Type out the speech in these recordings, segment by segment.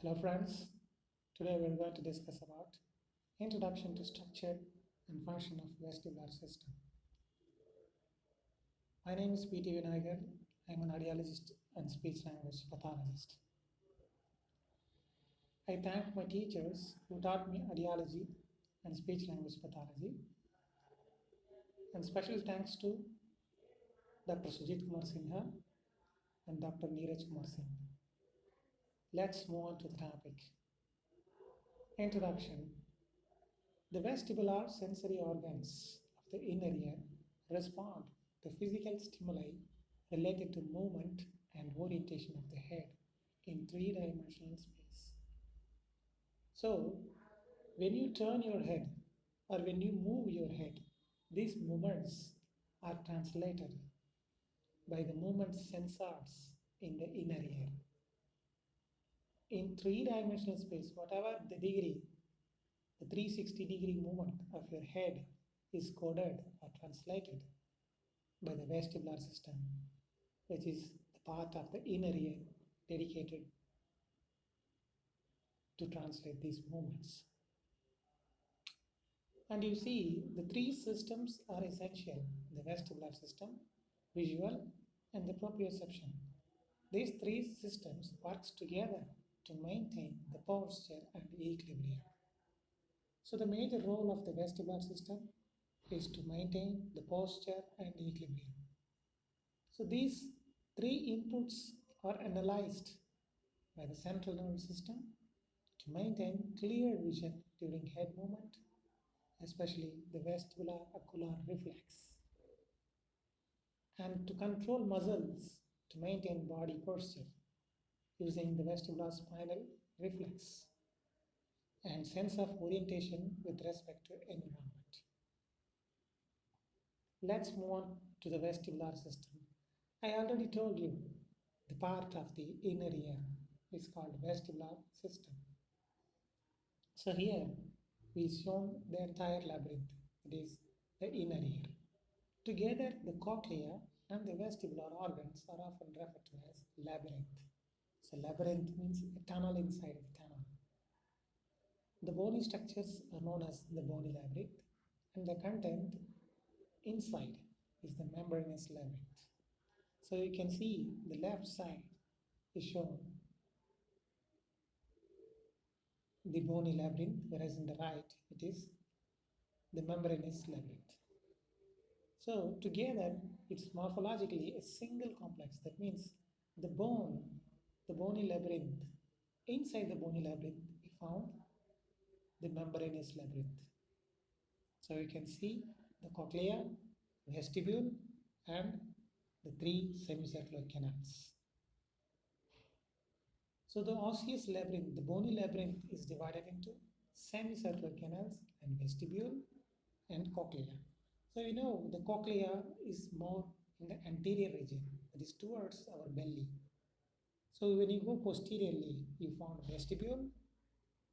Hello friends, today we are going to discuss about Introduction to Structure and Function of Vestibular System. My name is P.T. Vinayagar. I am an audiologist and speech language pathologist. I thank my teachers who taught me audiology and speech language pathology, and special thanks to Dr. Sujit Kumar Sinha and Dr. Neeraj Kumar Singh. Let's move on to the topic. Introduction. The vestibular sensory organs of the inner ear respond to physical stimuli related to movement and orientation of the head in three-dimensional space. So, when you turn your head or when you move your head, these movements are translated by the movement sensors in the inner ear. In three-dimensional space, whatever the degree, the 360-degree movement of your head is coded or translated by the vestibular system, which is the part of the inner ear dedicated to translate these movements. And you see, the three systems are essential: the vestibular system, visual, and the proprioception. These three systems work together to maintain the posture and equilibrium. So the major role of the vestibular system is to maintain the posture and equilibrium. So these three inputs are analyzed by the central nervous system to maintain clear vision during head movement, especially the vestibular ocular reflex, and to control muscles to maintain body posture using the vestibular spinal reflex and sense of orientation with respect to environment. Let's move on to the vestibular system. I already told you the part of the inner ear is called vestibular system. So here we shown the entire labyrinth, it is the inner ear. Together the cochlea and the vestibular organs are often referred to as labyrinth. So labyrinth means a tunnel inside of tunnel. The bony structures are known as the bony labyrinth, and the content inside is the membranous labyrinth. So you can see the left side is shown the bony labyrinth, whereas in the right it is the membranous labyrinth. So together it's morphologically a single complex. That means the bony labyrinth, inside the bony labyrinth we found the membranous labyrinth. So you can see the cochlea, vestibule, and the three semicircular canals. So the osseous labyrinth, the bony labyrinth, is divided into semicircular canals and vestibule and cochlea. So you know the cochlea is more in the anterior region, that is towards our belly. So when you go posteriorly, you found vestibule,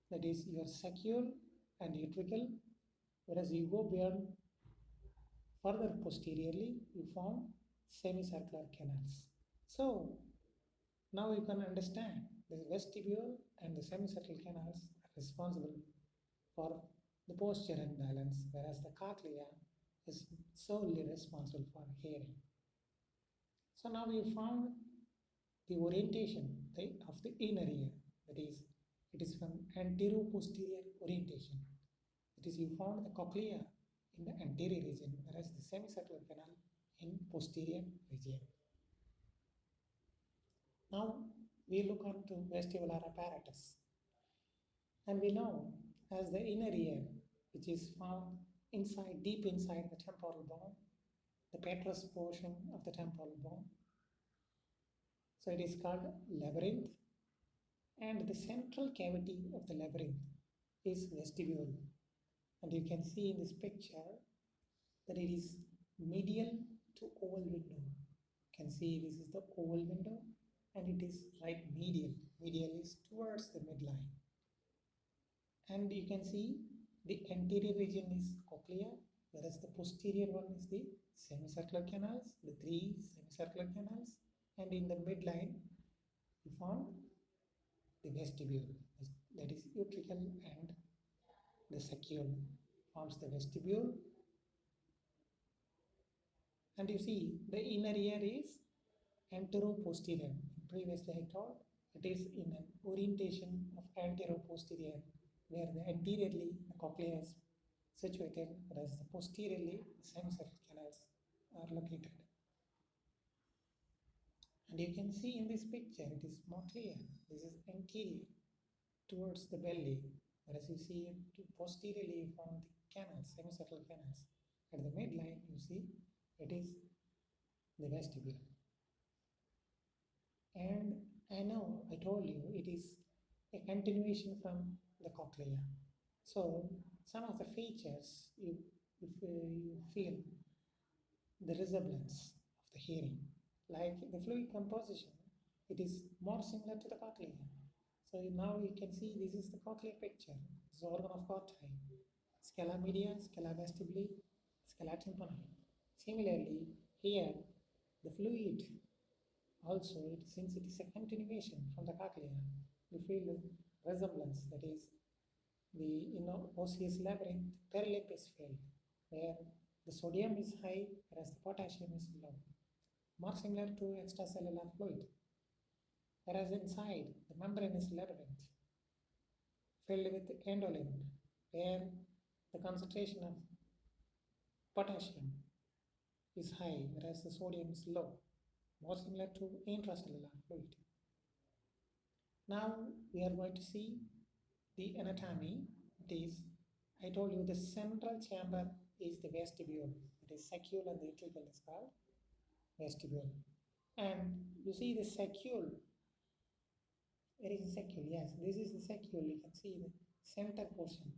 that is your saccule and utricle, whereas you go beyond further posteriorly, you found semicircular canals. So now you can understand the vestibule and the semicircular canals are responsible for the posture and balance, whereas the cochlea is solely responsible for hearing. So now we found the orientation of the inner ear, that is, it is from antero-posterior orientation. That is, you found the cochlea in the anterior region, whereas the semicircular canal in posterior region. Now we look onto vestibular apparatus, and we know as the inner ear, which is found inside, deep inside the temporal bone, the petrous portion of the temporal bone. So it is called labyrinth, and the central cavity of the labyrinth is vestibule. And you can see in this picture that it is medial to oval window. You can see this is the oval window, and it is right medial. Medial is towards the midline. And you can see the anterior region is cochlea, whereas the posterior one is the semicircular canals, the three semicircular canals, and in the midline you found the vestibule, that is utricle, and the saccule forms the vestibule. And you see the inner ear is antero-posterior. Previously I told it is in an orientation of antero-posterior, where the anteriorly the cochlea is situated, whereas the posteriorly the semicircular canals are located. And you can see in this picture it is more clear. This is anterior towards the belly, whereas you see it posteriorly from the canals, semicircular canals. At the midline, you see it is the vestibule. And I know I told you it is a continuation from the cochlea. So some of the features you feel the resemblance of the hearing, like the fluid composition, it is more similar to the cochlea. So now you can see this is the cochlea picture. This is organ of cochlea, scala media, scala vestibuli, scala tympani. Similarly, here the fluid also, since it is a continuation from the cochlea, you feel the resemblance, that is the osseous labyrinth perilympus field, where the sodium is high whereas the potassium is low, more similar to extracellular fluid. Whereas inside the membranous labyrinth filled with endolymph, where the concentration of potassium is high whereas the sodium is low, more similar to intracellular fluid. Now we are going to see the anatomy. It is, I told you, the central chamber is the vestibule. It is saccule and the utricle is called vestibule. And you see the saccule. Where is the saccule? Yes, this is the saccule. You can see the center portion.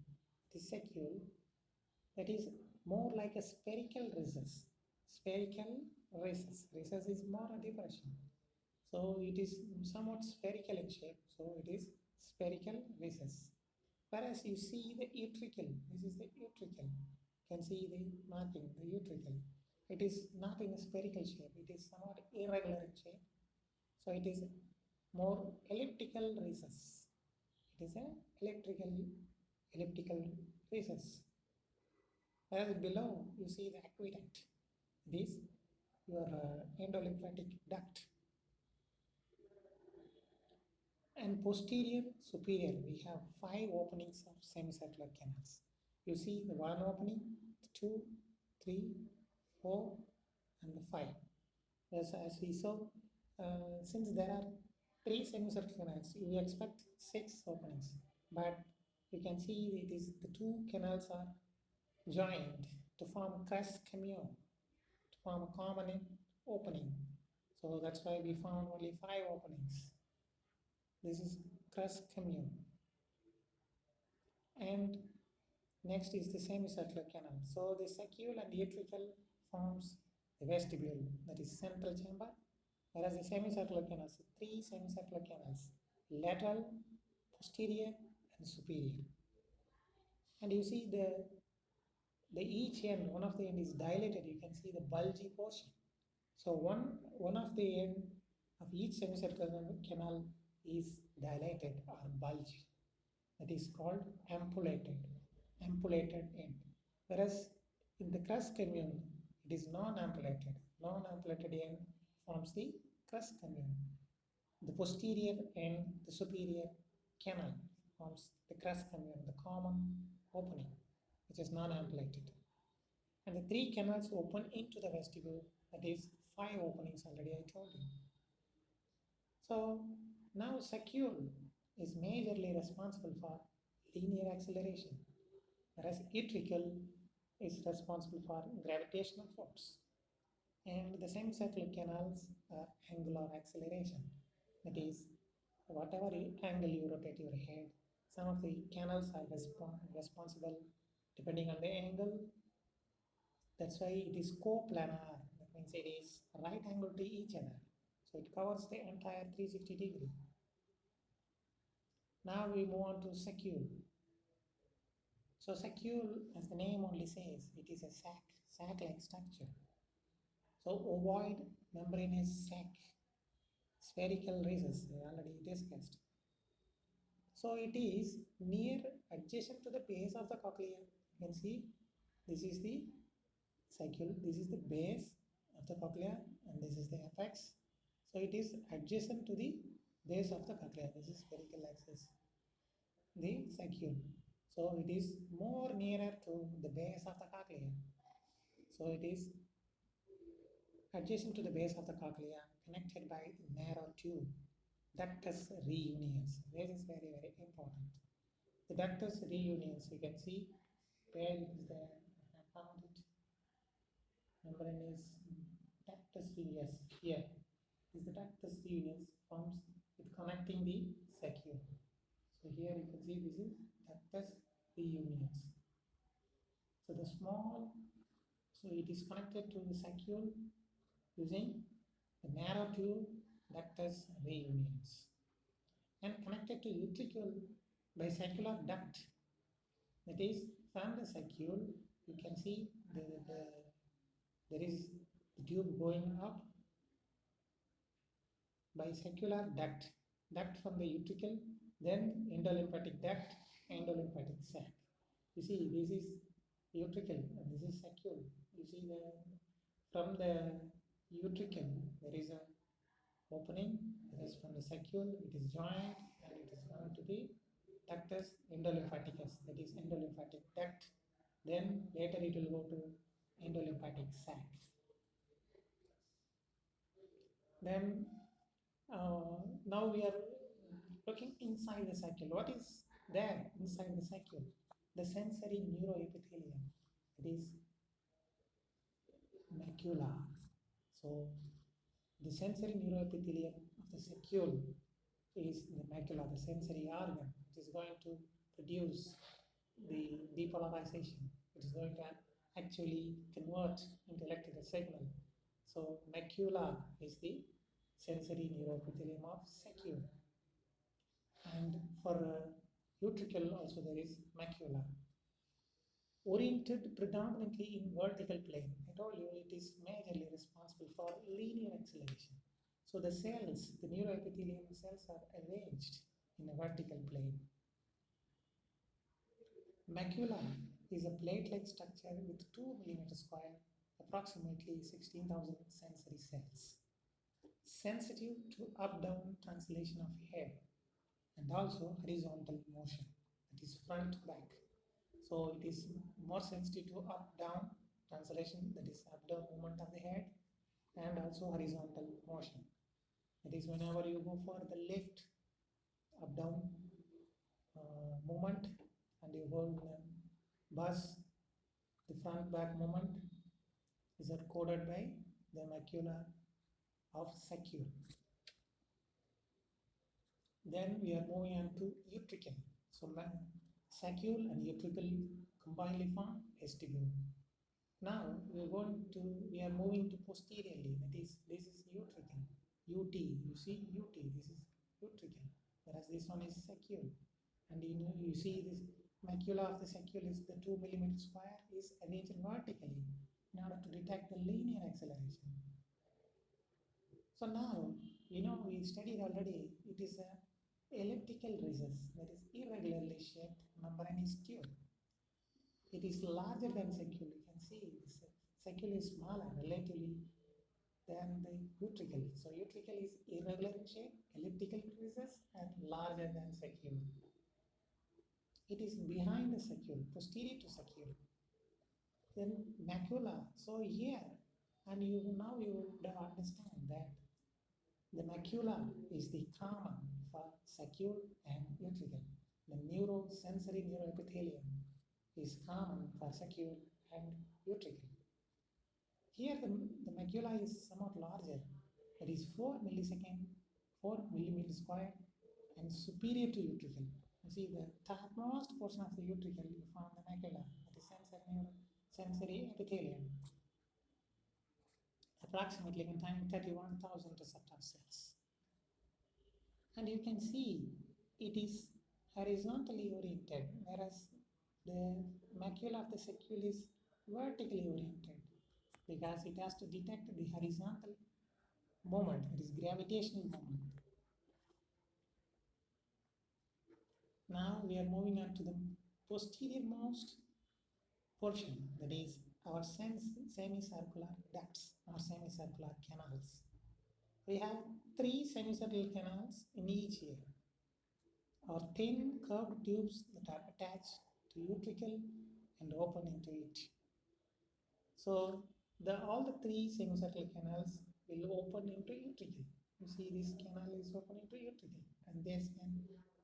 The saccule, that is more like a spherical recess. Spherical recess. Recess is more a depression. So it is somewhat spherical in shape. So it is spherical recess. Whereas you see the utricle. This is the utricle. You can see the marking, the utricle. It is not in a spherical shape. It is somewhat irregular in shape. So it is more elliptical recess. It is an elliptical recess. Whereas below you see the aqueduct. This your endolymphatic duct. And posterior, superior, we have 5 openings of semicircular canals. You see the 1 opening, 2, 3, 4, and the 5. As we saw, since there are 3 semicircular canals, you expect 6 openings. But you can see it is the 2 canals are joined to form crest cameo, to form a common opening. So that's why we found only 5 openings. This is crest cameo. And next is the semicircular canal. So the saccule and the utricle forms the vestibule, that is central chamber, whereas the semicircular canals, 3 semicircular canals, lateral, posterior, and superior. And you see the each end, one of the end is dilated. You can see the bulgy portion. So one of the end of each semicircular canal is dilated or bulgy. That is called ampullated end. Whereas in the crest commune, it is non-ampullated. Non-ampullated end forms the crest commune. The posterior and the superior canal forms the crest commune, the common opening, which is non-ampullated. And the 3 canals open into the vestibule, that is 5 openings already I told you. So now saccule is majorly responsible for linear acceleration, whereas utricle is responsible for gravitational force. And the semicircular canals are angular acceleration. That is, whatever angle you rotate your head, some of the canals are responsible depending on the angle. That's why it is coplanar. That means it is right angle to each other. So it covers the entire 360 degree. Now we move on to saccule. So saccule, as the name only says, it is a sac-like structure. So ovoid membranous sac, spherical recess, we already discussed. So it is near adjacent to the base of the cochlea. You can see this is the saccule, this is the base of the cochlea, and this is the apex. So it is adjacent to the base of the cochlea. This is spherical axis, the saccule. So it is more nearer to the base of the cochlea. So it is adjacent to the base of the cochlea, connected by narrow tube, ductus reunions. This is very, very important. The ductus reunions, you can see where it is there. I found it. Membrane is ductus reunions. Here is the ductus reunions forms with connecting the saccule. So here you can see this is ductus reunions. So the small, so it is connected to the saccule using the narrow tube ductus reunions, and connected to utricle by saccule duct. That is, from the saccule you can see there is the tube going up by saccule duct from the utricle, then endolymphatic duct, endolymphatic sac. You see, this is utricle and this is saccule. You see from the utricle there is a opening, whereas from the saccule it is joined and it is going to the ductus endolymphaticus, that is endolymphatic duct. Then later it will go to endolymphatic sac. Then now we are looking inside the saccule. What is there inside the saccule? The sensory neuroepithelia, it is macula. So the sensory neuroepithelium of the saccule is the macula, the sensory organ. It is going to produce the depolarization. It is going to actually convert into electrical signal. So macula is the sensory neuroepithelium of saccule. And for utricle also there is macula. Oriented predominantly in vertical plane. I told you it is majorly responsible for linear acceleration. So the cells, the neuroepithelium cells are arranged in a vertical plane. Macula is a plate-like structure with 2 mm square, approximately 16,000 sensory cells, sensitive to up-down translation of head and also horizontal motion, that is front back. So it is more sensitive to up-down translation, that is up-down movement of the head, and also horizontal motion. That is whenever you go for the lift, up-down movement, and you go in a bus, the front-back movement is coded by the macula of saccule. Then we are moving on to utricle. So saccule and utricle combinedly form vestibule. Now we are moving to posteriorly. That is, this is utricle, UT. You see UT. This is utricle, whereas this one is saccule. And you see this macula of the saccule is the 2 mm square is arranged vertically in order to detect the linear acceleration. So now we studied already. It is a elliptical recess, that is irregularly shaped membranous tube. It is larger than saccule. You can see this saccule is smaller relatively than the utricle. So utricle is irregular in shape, elliptical recess, and larger than saccule. It is behind the saccule, posterior to saccule. Then macula. So here, and now you would understand that the macula is the common for saccule and utricle. The sensory neuroepithelium is common for saccule and utricle. Here the macula is somewhat larger. It is 4 mm square, and superior to utricle. You see the topmost portion of the utricle, you found the macula, that is sensory epithelium, approximately containing 31,000 receptor cells. And you can see it is horizontally oriented, whereas the macula of the saccule is vertically oriented, because it has to detect the horizontal moment, it is gravitational moment. Now we are moving on to the posterior most portion, that is our semicircular ducts or semicircular canals. We have 3 semicircular canals in each ear, or thin curved tubes that are attached to utricle and open into it. So all the 3 semicircular canals will open into utricle. You see this canal is open into utricle, and this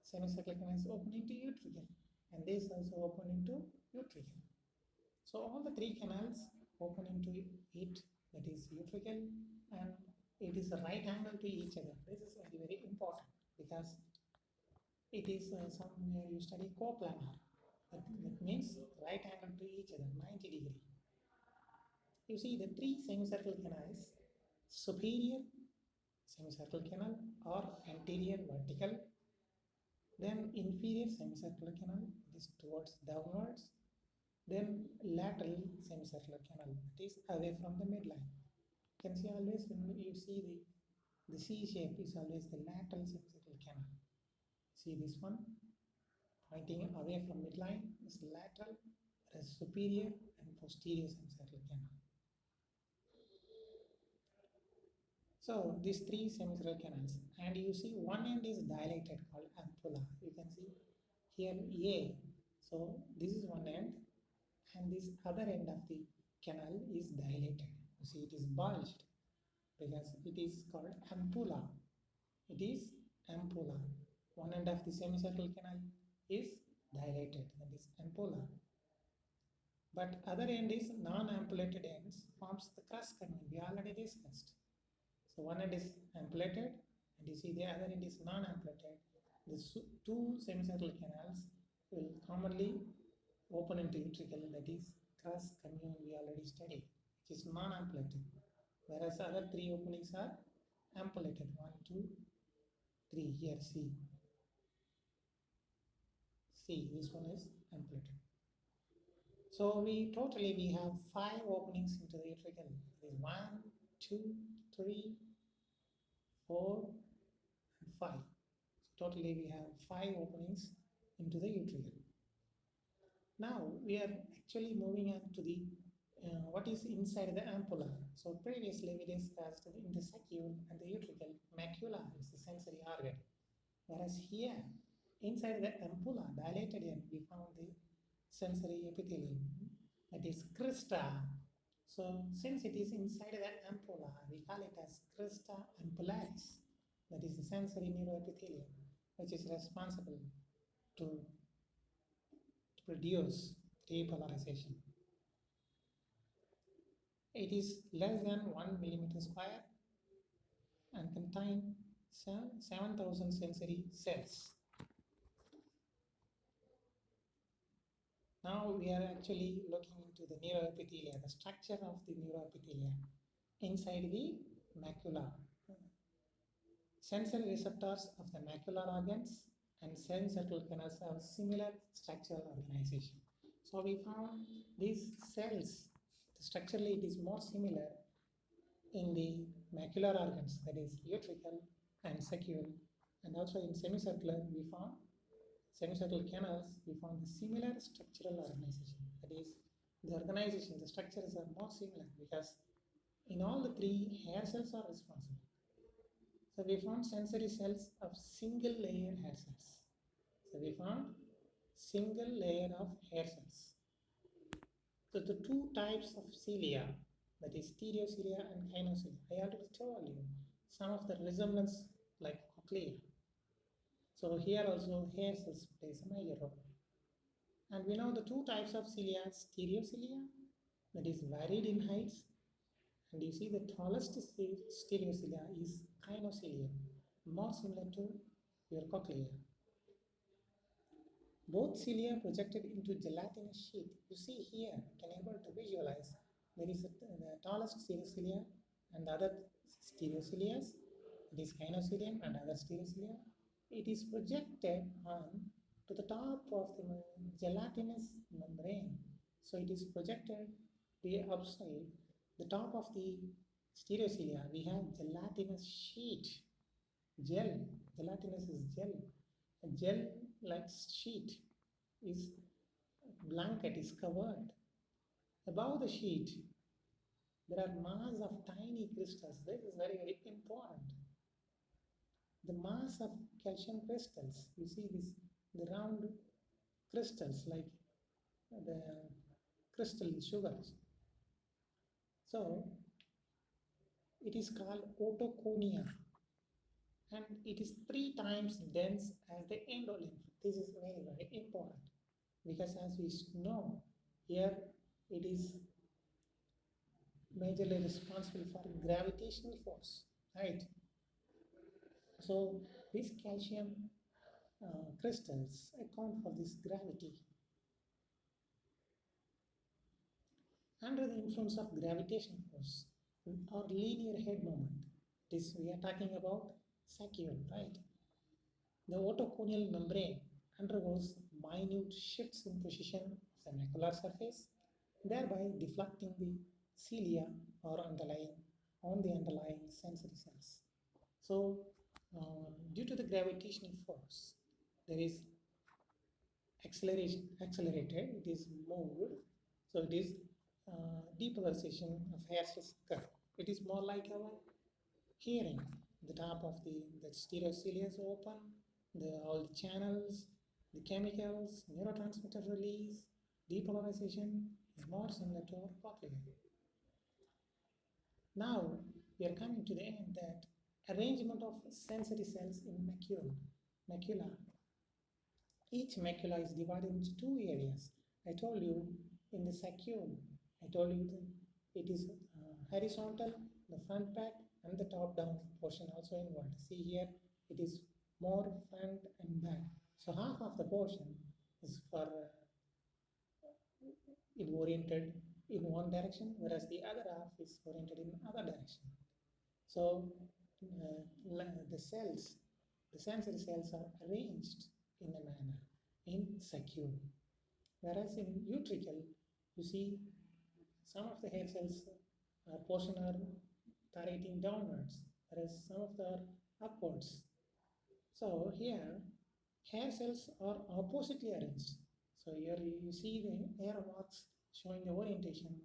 semicircular canal is open into utricle, and this also open into utricle. So all the 3 canals open into it, that is utricle, and it is a right angle to each other. This is very, very important because it is somewhere you study coplanar. That means right angle to each other, 90 degree. You see the 3 semicircular canals: superior semicircular canal or anterior vertical, then inferior semicircular canal, it is towards downwards, then lateral semicircular canal, that is away from the midline. You can see always when you see the C shape is always the lateral semicircular canal. See this one pointing away from midline is lateral, whereas superior and posterior semicircular canal. So these 3 semicircular canals, and you see one end is dilated called ampulla. You can see here A. So this is one end, and this other end of the canal is dilated. You see it is bulged because it is called ampulla. It is ampulla. One end of the semicircular canal is dilated, that is ampulla. But other end is non-ampullated ends forms the crus canal we already discussed. So one end is ampullated, and you see the other end is non-ampullated. The 2 semicircular canals will commonly open into utricle, that is crus commune we already studied, which is non-ampullated, whereas other 3 openings are ampullated. 1, 2, 3. Here C. This one is ampullated. So we have 5 openings into the utricle. There is 1, 2, 3, 4, and 5. So totally we have 5 openings into the utricle. Now we are actually moving on to the what is inside the ampulla. So previously we discussed in the saccule and the utricle, macula is the sensory organ, whereas here inside the ampulla, dilated end, we found the sensory epithelium, that is Crista. So since it is inside the ampulla, we call it as Crista ampullaris, that is the sensory neuroepithelium, which is responsible to produce depolarization. It is less than 1 millimeter square and contain 7,000 sensory cells. Now we are actually looking into the neuroepithelia, the structure of the neuroepithelia inside the macula. Sensory receptors of the macular organs and semicircular canals have similar structural organization. So we found these cells, structurally it is more similar in the macular organs, that is utricle and saccule, and also in semicircular we found semicircular canals, we found the similar structural organization. That is, the organization, the structures are more similar because in all the 3 hair cells are responsible. So we found sensory cells of single layer hair cells. So we found single layer of hair cells. So the 2 types of cilia, that is stereocilia and kinocilia, I already told you some of the resemblance like cochlea. So here also hair cells plays a major role. And we know the 2 types of cilia, stereocilia, that is varied in heights, and you see the tallest stereocilia is kinocilia, more similar to your cochlea. Both cilia projected into gelatinous sheath. You see here, you can able to visualize there is the tallest stereocilia and the other stereocilia, it is kinocilium and other stereocilia. It is projected on to the top of the gelatinous membrane. So it is projected to the outside, the top of the stereocilia. We have gelatinous sheet, gel. Gelatinous is gel. A gel like sheet is blanket is covered. Above the sheet, there are mass of tiny crystals. This is very, very important. The mass of calcium crystals, you see this, the round crystals like the crystal sugars. So it is called otoconia, and it is 3 times dense as the endolymph. This is very, very important because as we know, here it is majorly responsible for gravitational force, right? So these calcium crystals account for this gravity. Under the influence of gravitational force or linear head moment, this we are talking about Saccule, right? The otoconial membrane undergoes minute shifts in position of the macular surface, thereby deflecting the cilia or on the underlying sensory cells. So, due to the gravitational force, there is accelerated, it is moved, so it is depolarization of hair cells occur. It is more like our hearing. The top of the stereocilia is open, all the channels, the chemicals, neurotransmitter release, depolarization is more similar to our cochlea. Now we are coming to the end that arrangement of sensory cells in macula. Each macula is divided into 2 areas. I told you in the saccule, I told you that it is horizontal, the front back, and the top down portion also inward. See here, it is more front and back. So half of the portion is for oriented in one direction, whereas the other half is oriented in other direction. So the sensory cells are arranged in a manner in saccule. Whereas in utricle, you see some of the hair cells portion are directing downwards, whereas some of them are upwards. So here, hair cells are oppositely arranged. So here you see the arrow marks showing the orientation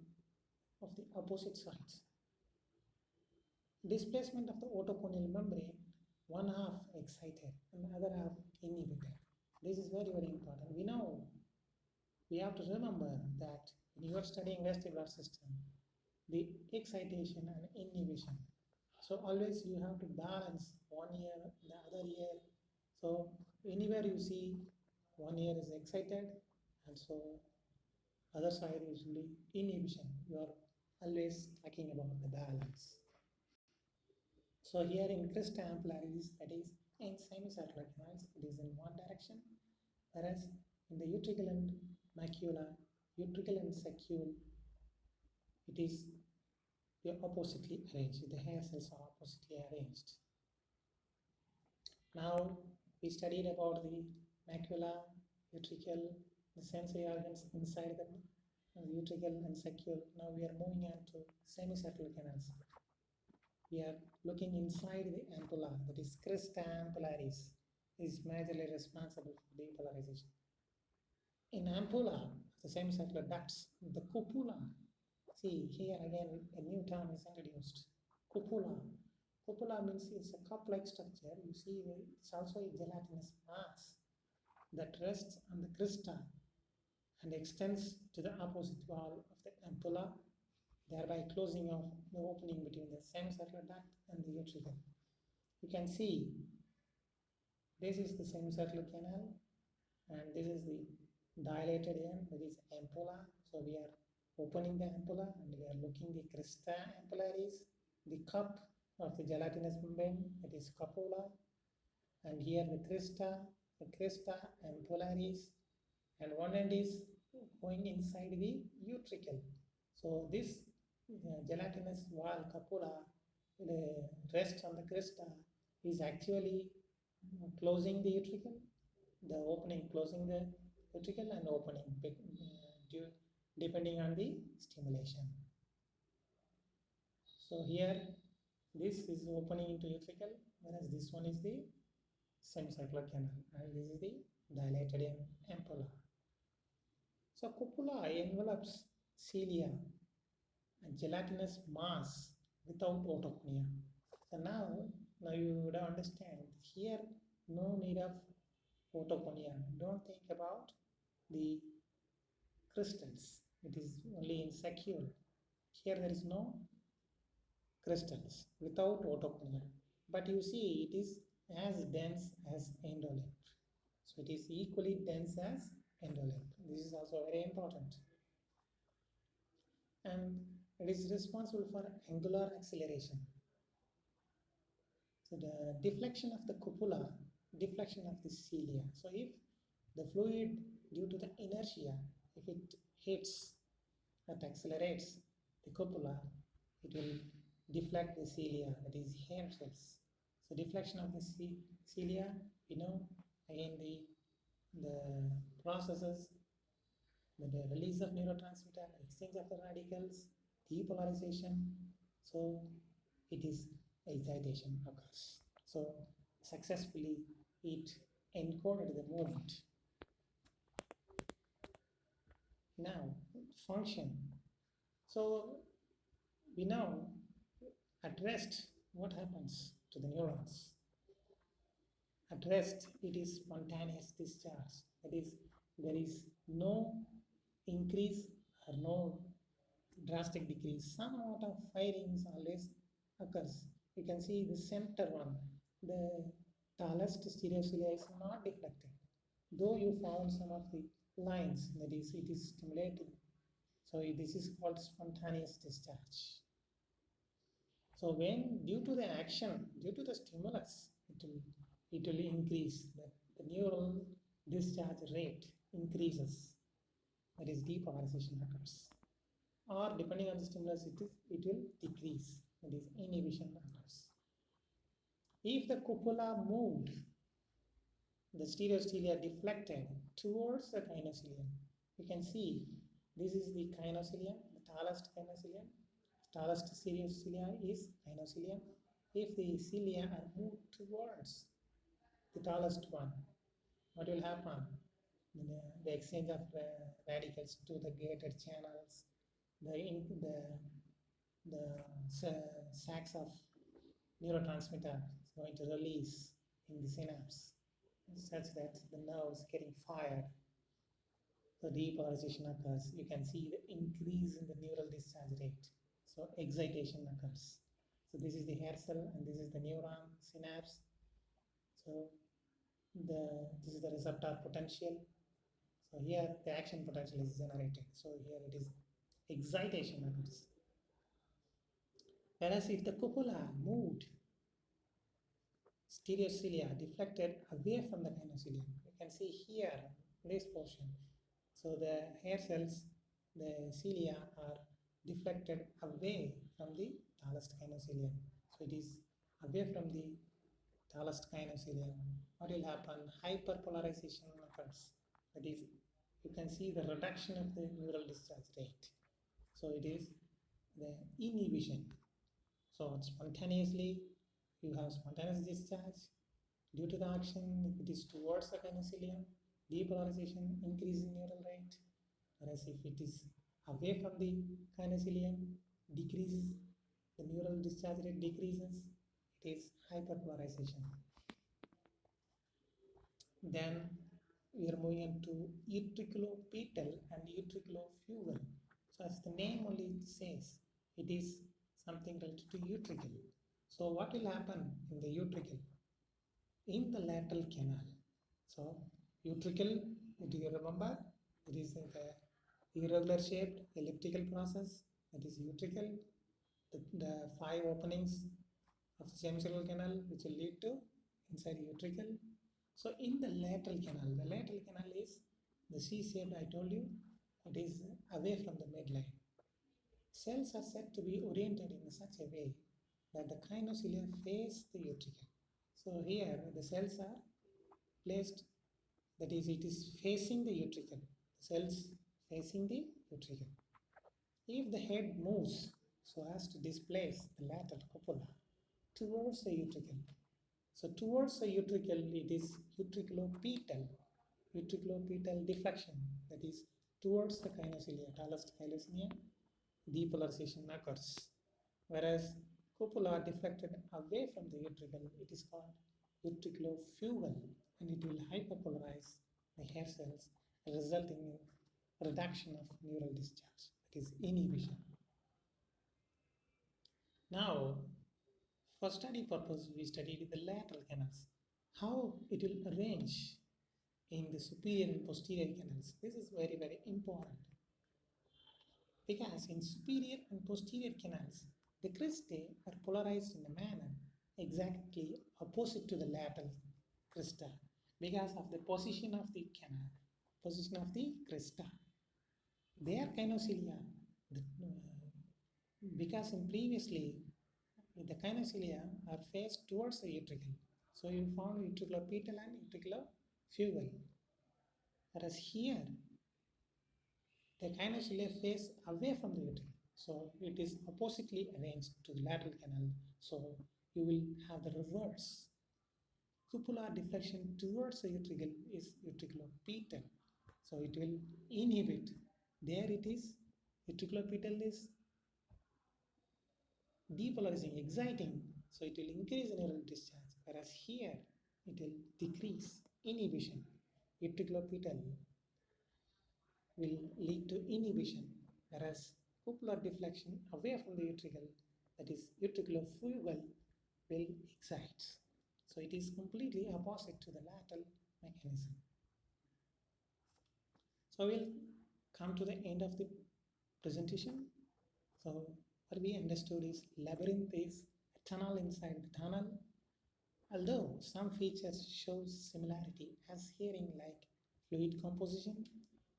of the opposite sides. Displacement of the otoconial membrane, one half excited and the other half inhibited. This is very, very important. We have to remember that when you are studying vestibular system, the excitation and inhibition. So always you have to balance one ear, the other ear. So anywhere you see one ear is excited and so other side usually inhibition. You are always talking about the balance. So here in Crista ampullaris, that is in semicircular canals, it is in one direction, whereas in the utricle and macula, utricle and saccule, it is oppositely arranged. The hair cells are oppositely arranged. Now we studied about the macula, utricle, the sensory organs inside the utricle and saccule. Now we are moving on to semicircular canals. We are looking inside the ampulla, that is Crista ampullaris, is majorly responsible for depolarization. In ampulla, the semicircular ducts, the cupula. See here again a new term is introduced. Cupula. Cupula means it's a cup-like structure. You see it's also a gelatinous mass that rests on the crista and extends to the opposite wall of the ampulla, thereby closing off the opening between the semicircular duct and the utricle. You can see this is the semicircular canal and this is the dilated end, that is ampulla. So we are opening the ampulla and we are looking the crista ampullaris, the cup of the gelatinous membrane, that is cupula, and here the crista ampullaris, and one end is going inside the utricle. So this gelatinous wall cupula, the rest on the crista, is actually closing the utricle, the opening closing the utricle and opening depending on the stimulation. So here this is opening into utricle, whereas this one is the semicircular canal and this is the dilated ampulla. So cupola envelops cilia, a gelatinous mass without otoconia. So now you would understand here no need of otoconia. Don't think about the crystals. It is only in Saccule. Here there is no crystals without otoconia. But you see it is as dense as endolymph. So it is equally dense as endolymph. This is also very important. And it is responsible for angular acceleration. So the deflection of the cupola, deflection of the cilia. So if the fluid due to the inertia, if it hits, that accelerates the cupola, it will deflect the cilia, that is hair cells. So deflection of the cilia, you know, again the processes, the release of neurotransmitter, exchange of the radicals, depolarization. So it is excitation occurs. So successfully it encoded the movement. Now function. So we now at rest what happens to the neurons. At rest it is spontaneous discharge. That is, there is no increase or no drastic decrease. Some amount of firings always occurs. You can see the center one, the tallest stereocilia is not deflected. Though you found some of the lines, that is, it is stimulating. So this is called spontaneous discharge. So when due to the action, due to the stimulus, it will increase. The neural discharge rate increases. That is, depolarization occurs. Or depending on the stimulus, it will decrease. That is, inhibition occurs. If the cupola moved, the stereocilia deflected towards the kinocilium. You can see this is the kinocilium, the tallest kinocilium. Tallest stereocilia is kinocilium. If the cilia are moved towards the tallest one, what will happen? The exchange of radicals to the gated channels, the sacs of neurotransmitter is going to release in the synapse such that the nerve is getting fired. So depolarization occurs. You can see the increase in the neural discharge rate. So excitation occurs. So this is the hair cell and this is the neuron synapse. So this is the receptor potential. So here the action potential is generated. So here it is excitation occurs. Whereas if the cupola moved, stereocilia deflected away from the kinocilium. You can see here this portion. So the hair cells, the cilia are deflected away from the tallest kinocilium. So it is away from the tallest kinocilium. What will happen? Hyperpolarization occurs. That is, you can see the reduction of the neural discharge rate. So it is the inhibition. So spontaneously, you have spontaneous discharge. Due to the action, if it is towards the kinocilium, depolarization, increase in neural rate. Whereas if it is away from the kinocilium, decreases, the neural discharge rate decreases, it is hyperpolarization. Then we are moving into utriculopetal and utriculofugal. So as the name only says, it is something related to utricle. So what will happen in the utricle? In the lateral canal. So utricle, do you remember? It is like a irregular shaped elliptical process. That is utricle. The 5 openings of the semicircular canal which will lead to inside utricle. So in the lateral canal is the C-shaped, I told you, it is away from the midline. Cells are said to be oriented in such a way that the kinocilia face the utricle. So here the cells are placed, that is, it is facing the utricle. Cells facing the utricle. If the head moves so as to displace the lateral cupola towards the utricle. So towards the utricle, it is utriculopetal. utriculopetal deflection, that is towards the kinocilia, talus kinocilia, depolarization occurs. Whereas copula deflected away from the utricle, it is called utriculofugal, and it will hyperpolarize the hair cells, resulting in reduction of neural discharge, that is inhibition. Now, for study purpose, we studied the lateral canals, how it will arrange in the superior and posterior canals. This is very, very important, because in superior and posterior canals, the cristae are polarized in a manner exactly opposite to the lateral crista because of the position of the canal, position of the crista. Their kinocilia, because in previously the kinocilia are faced towards the utricle, so you found utriculopetal and utriculofugal. Whereas here, the kinocilia face away from the utricle, so it is oppositely arranged to the lateral canal. So you will have the reverse. Cupular deflection towards the utricle is utriculopetal, so it will inhibit. There it is, utriculopetal is depolarizing, exciting, so it will increase the neural discharge, whereas here it will decrease, inhibition. Utriculopetal will lead to inhibition, whereas cupular deflection away from the utricle, that is utriculofugal, will excite. So it is completely opposite to the lateral mechanism. So we'll come to the end of the presentation. So what we understood is labyrinth is a tunnel inside the tunnel. Although some features show similarity as hearing, like fluid composition,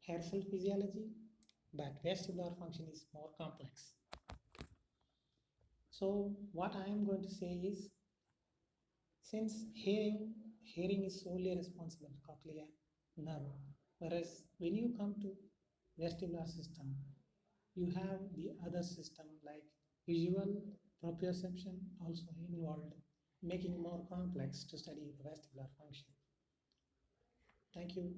hair cell physiology, but vestibular function is more complex. So what I am going to say is, since hearing is solely responsible for cochlea, nerve, whereas when you come to vestibular system, you have the other system like visual, proprioception also involved, making more complex to study the vestibular function. Thank you.